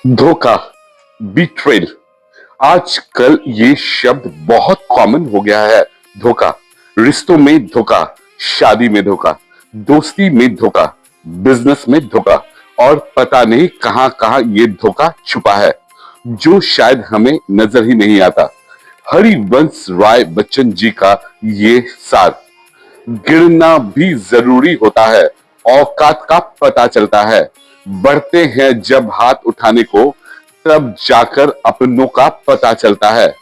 धोखा, बिट्रेल। आजकल ये शब्द बहुत कॉमन हो गया है। धोखा, रिश्तों में धोखा, शादी में धोखा, दोस्ती में धोखा, बिजनेस में धोखा और पता नहीं कहां कहां ये धोखा छुपा है जो शायद हमें नजर ही नहीं आता। हरिवंश राय बच्चन जी का ये सार, गिरना भी जरूरी होता है, औकात का पता चलता है, बढ़ते हैं जब हाथ उठाने को तब जाकर अपनों का पता चलता है।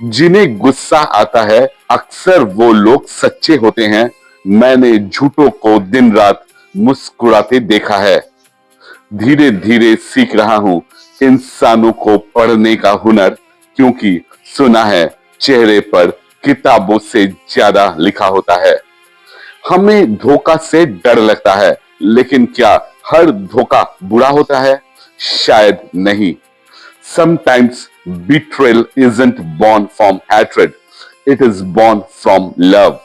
जिन्हें गुस्सा आता है अक्सर वो लोग सच्चे होते हैं। मैंने झूठों को दिन रात मुस्कुराते देखा है। धीरे धीरे सीख रहा हूं इंसानों को पढ़ने का हुनर, क्योंकि सुना है चेहरे पर किताबों से ज्यादा लिखा होता है। हमें धोखा से डर लगता है, लेकिन क्या हर धोखा बुरा होता है? शायद नहीं। Sometimes betrayal isn't born from hatred, it is born from love.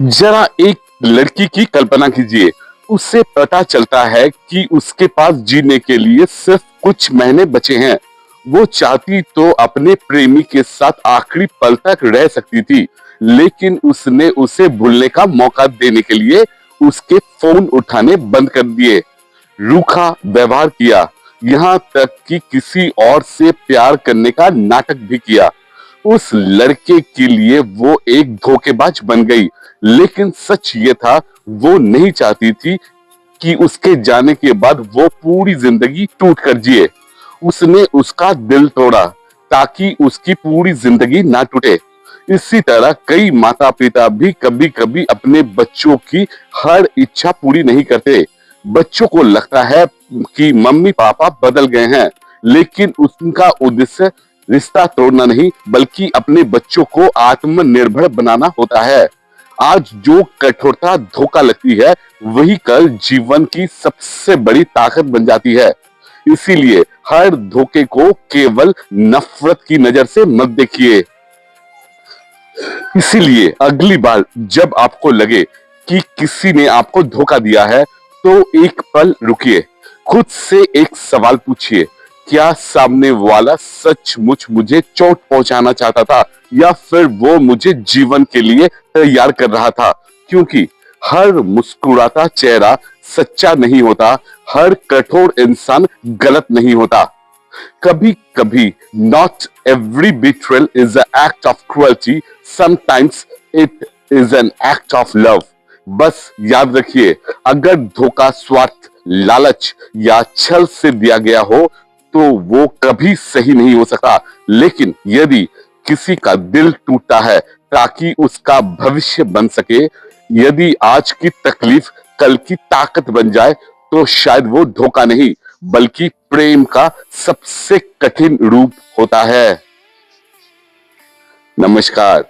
जरा एक लड़की की कल्पना कीजिए। उससे पता चलता है कि उसके पास जीने के लिए सिर्फ कुछ महीने बचे हैं। वो चाहती तो अपने प्रेमी के साथ आखिरी पल तक रह सकती थी, लेकिन उसने उसे भूलने का मौका देने के लिए उसके फोन उठाने बंद कर दिए, रूखा व्यवहार किया, यहाँ तक कि किसी और से प्यार करने का नाटक भी किया। उस लड़के के लिए वो एक धोखेबाज बन गई, लेकिन सच ये था वो नहीं चाहती थी कि उसके जाने के बाद वो पूरी जिंदगी टूट कर जिए। उसने उसका दिल तोड़ा ताकि उसकी पूरी जिंदगी ना टूटे। इसी तरह कई माता पिता भी कभी कभी अपने बच्चों की हर इच्छा पूरी नहीं करते। बच्चों को लगता है कि मम्मी पापा बदल गए हैं, लेकिन उनका उद्देश्य रिश्ता तोड़ना नहीं बल्कि अपने बच्चों को आत्मनिर्भर बनाना होता है। आज जो कठोरता धोखा लगती है वही कल जीवन की सबसे बड़ी ताकत बन जाती है। इसीलिए हर धोखे को केवल नफरत की नजर से मत देखिए। इसीलिए अगली बार जब आपको लगे कि किसी ने आपको धोखा दिया है तो एक पल रुकिए, खुद से एक सवाल पूछिए, क्या सामने वाला सचमुच मुझे चोट पहुंचाना चाहता था या फिर वो मुझे जीवन के लिए तैयार कर रहा था? क्योंकि हर मुस्कुराता चेहरा सच्चा नहीं होता, हर कठोर इंसान गलत नहीं होता। कभी कभी not every betrayal is an act of cruelty, sometimes it is an act of love. बस याद रखिए, अगर धोखा स्वार्थ, लालच या छल से दिया गया हो तो वो कभी सही नहीं हो सकता। लेकिन यदि किसी का दिल टूटता है ताकि उसका भविष्य बन सके, यदि आज की तकलीफ कल की ताकत बन जाए, तो शायद वो धोखा नहीं बल्कि प्रेम का सबसे कठिन रूप होता है। नमस्कार।